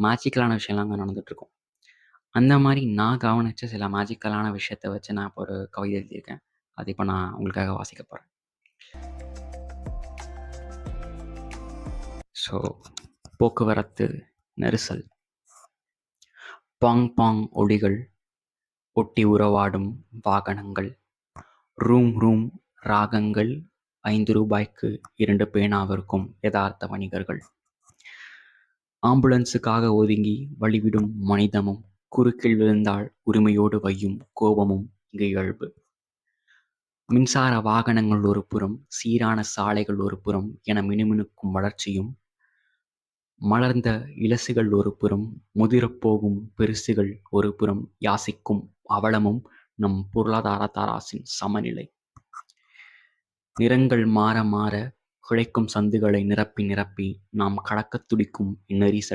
மேஜிக்கலான விஷயம்லாம் அங்க நடந்துட்டுருக்கும். அந்த மாரி நான் கவனிச்ச சில மேஜிக்கலான விஷயத்த வச்சு நான் இப்போ ஒரு கவிதை எழுதியிருக்கேன். அது இப்ப நான் உங்களுக்காக வாசிக்க போறேன். ஸோ, போக்குவரத்து நெரிசல். பாங் பாங் ஒலிகள், ஒட்டி உறவாடும் வாகனங்கள், ரூம் ரூம் ராகங்கள், ரூ. 5க்கு 2 பேனா விற்கும் யதார்த்த வணிகர்கள். ஆம்புலன்ஸுக்காக ஒதுங்கி வழிவிடும் மனிதமும், குறுக்கில் விழுந்தால் உரிமையோடு வையும் கோபமும் இங்கு இயல்பு. மின்சார வாகனங்கள் ஒரு புறம், சீரான சாலைகள் ஒரு புறம் என மினுமினுக்கும் வளர்ச்சியும், மலர்ந்த இலசுகள் ஒரு புறம், முதிரப்போகும் பெருசுகள் ஒரு புறம் யாசிக்கும் அவலமும் நம் பொருளாதார தராசின் சமநிலை. நிறங்கள் மாற மாற கிளைக்கும் சந்துகளை நிரப்பி நிரப்பி நாம் கடக்கத் துடிக்கும் இந்நெரிசல்